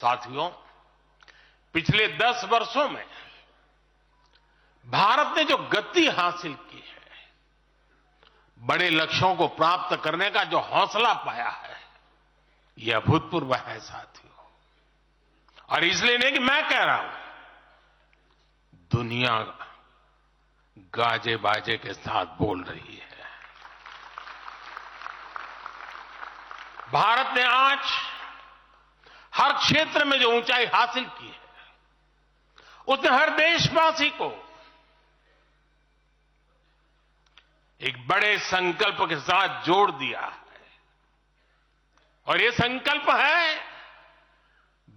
साथियों, पिछले 10 वर्षों में भारत ने जो गति हासिल की है, बड़े लक्ष्यों को प्राप्त करने का जो हौसला पाया है, यह अभूतपूर्व है साथियों। और इसलिए नहीं कि मैं कह रहा हूं, दुनिया गाजे बाजे के साथ बोल रही है। भारत ने आज हर क्षेत्र में जो ऊंचाई हासिल की है, उसने हर देशवासी को एक बड़े संकल्प के साथ जोड़ दिया है। और यह संकल्प है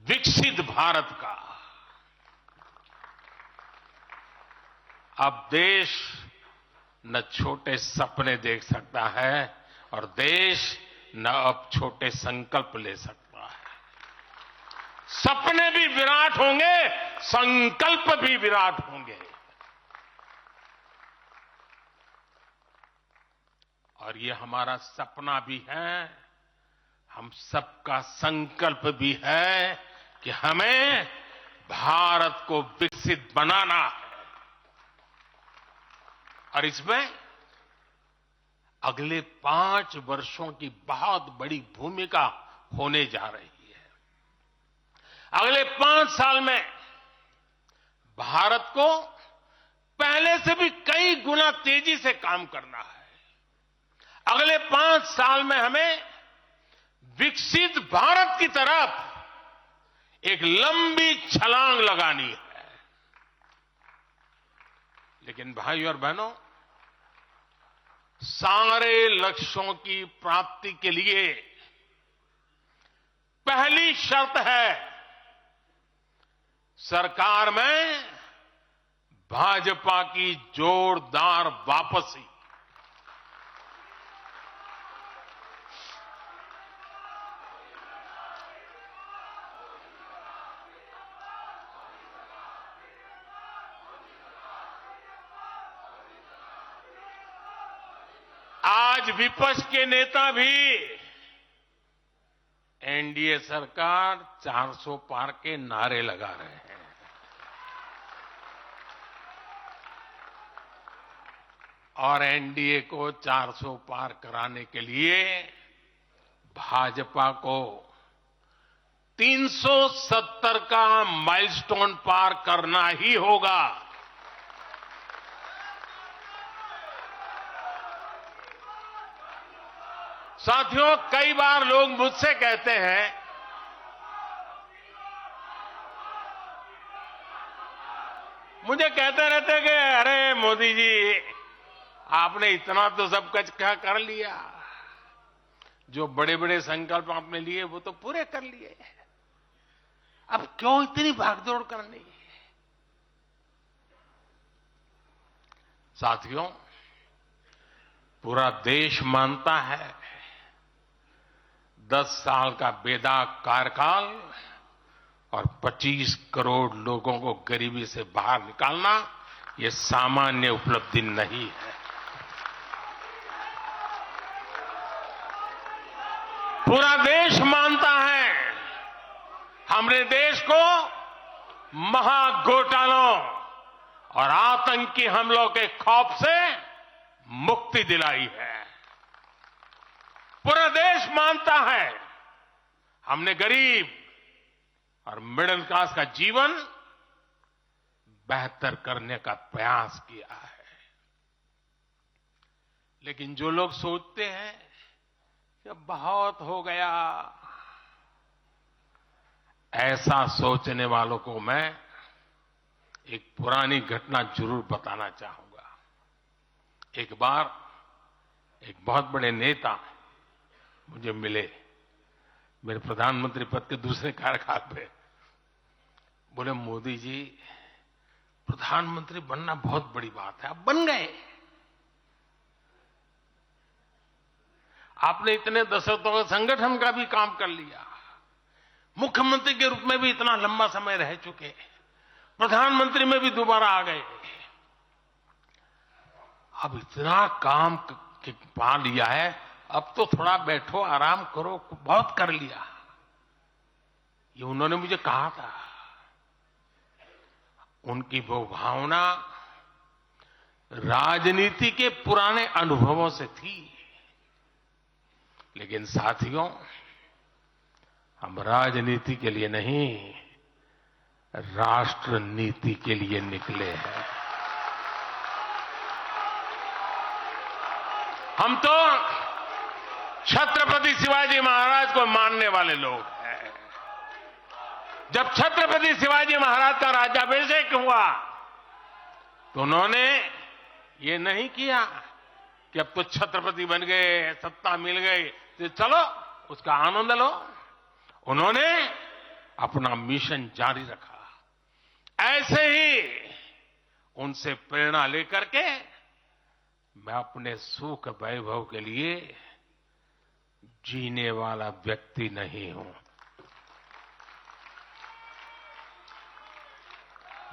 विकसित भारत का। अब देश न छोटे सपने देख सकता है और देश न अब छोटे संकल्प ले सकता है। सपने भी विराट होंगे, संकल्प भी विराट होंगे। और ये हमारा सपना भी है, हम सबका संकल्प भी है कि हमें भारत को विकसित बनाना है। और इसमें अगले 5 वर्षों की बहुत बड़ी भूमिका होने जा रही है। अगले 5 साल में भारत को पहले से भी कई गुना तेजी से काम करना है। अगले 5 साल में हमें विकसित भारत की तरफ एक लंबी छलांग लगानी है। लेकिन भाई और बहनों, सारे लक्ष्यों की प्राप्ति के लिए पहली शर्त है सरकार में भाजपा की जोरदार वापसी। आज विपक्ष के नेता भी एनडीए सरकार 400 पार के नारे लगा रहे हैं। और एनडीए को 400 पार कराने के लिए भाजपा को 370 का माइलस्टोन पार करना ही होगा। साथियों, कई बार लोग मुझसे कहते हैं मुझे कहते रहते कि अरे मोदी जी, आपने इतना तो सब कुछ कर लिया, जो बड़े बड़े संकल्प आपने लिए वो तो पूरे कर लिए, अब क्यों इतनी भागदौड़ करनी। साथियों, पूरा देश मानता है 10 साल का बेदाग कार्यकाल और 25 करोड़ लोगों को गरीबी से बाहर निकालना ये सामान्य उपलब्धि नहीं है। पूरा देश मानता है हमने देश को महाघोटालों और आतंकी हमलों के खौफ से मुक्ति दिलाई है। पूरा देश मानता है हमने गरीब और मिडिल क्लास का जीवन बेहतर करने का प्रयास किया है। लेकिन जो लोग सोचते हैं कि बहुत हो गया, ऐसा सोचने वालों को मैं एक पुरानी घटना जरूर बताना चाहूंगा। एक बार एक बहुत बड़े नेता मुझे मिले, मेरे प्रधानमंत्री पद के दूसरे कार्यकाल पे। बोले, मोदी जी, प्रधानमंत्री बनना बहुत बड़ी बात है, आप बन गए। आपने इतने दशकों का संगठन का भी काम कर लिया, मुख्यमंत्री के रूप में भी इतना लंबा समय रह चुके, प्रधानमंत्री में भी दोबारा आ गए, अब इतना काम पा लिया है, अब तो थोड़ा बैठो, आराम करो, बहुत कर लिया। ये उन्होंने मुझे कहा था। उनकी वो भावना राजनीति के पुराने अनुभवों से थी। लेकिन साथियों, हम राजनीति के लिए नहीं, राष्ट्र नीति के लिए निकले हैं। हम तो छत्रपति शिवाजी महाराज को मानने वाले लोग हैं। जब छत्रपति शिवाजी महाराज का राज्याभिषेक हुआ तो उन्होंने ये नहीं किया कि अब तो छत्रपति बन गए, सत्ता मिल गई तो चलो उसका आनंद लो। उन्होंने अपना मिशन जारी रखा। ऐसे ही उनसे प्रेरणा लेकर के मैं अपने सुख वैभव के लिए जीने वाला व्यक्ति नहीं हूं।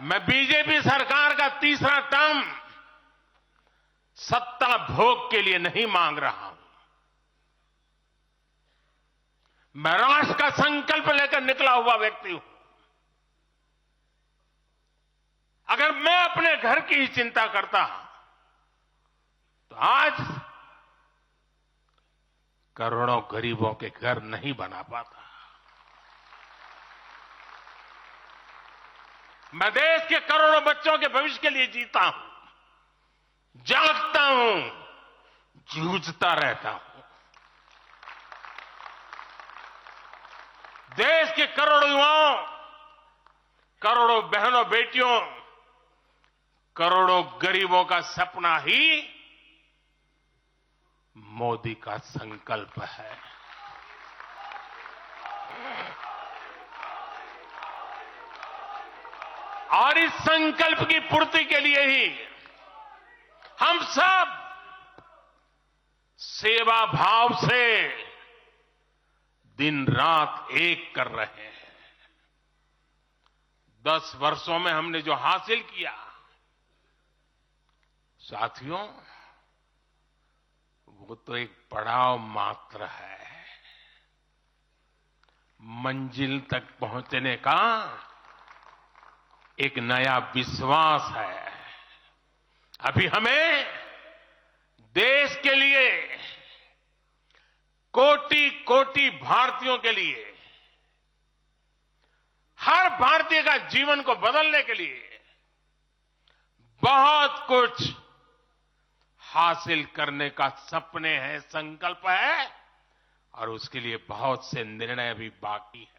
मैं बीजेपी सरकार का तीसरा टर्म सत्ता भोग के लिए नहीं मांग रहा हूं। मैं राष्ट्र का संकल्प लेकर निकला हुआ व्यक्ति हूं। अगर मैं अपने घर की ही चिंता करता तो आज करोड़ों गरीबों के घर नहीं बना पाता। मैं देश के करोड़ों बच्चों के भविष्य के लिए जीता हूं, जागता हूं, जूझता रहता हूं। देश के करोड़ों युवाओं, करोड़ों बहनों बेटियों, करोड़ों गरीबों का सपना ही मोदी का संकल्प है। और इस संकल्प की पूर्ति के लिए ही हम सब सेवा भाव से दिन रात एक कर रहे हैं। 10 वर्षों में हमने जो हासिल किया, साथियों, वो तो एक पड़ाव मात्र है। मंजिल तक पहुंचने का एक नया विश्वास है। अभी हमें देश के लिए, कोटि कोटि भारतीयों के लिए, हर भारतीय का जीवन को बदलने के लिए बहुत कुछ हासिल करने का सपने हैं, संकल्प है, और उसके लिए बहुत से निर्णय भी बाकी है।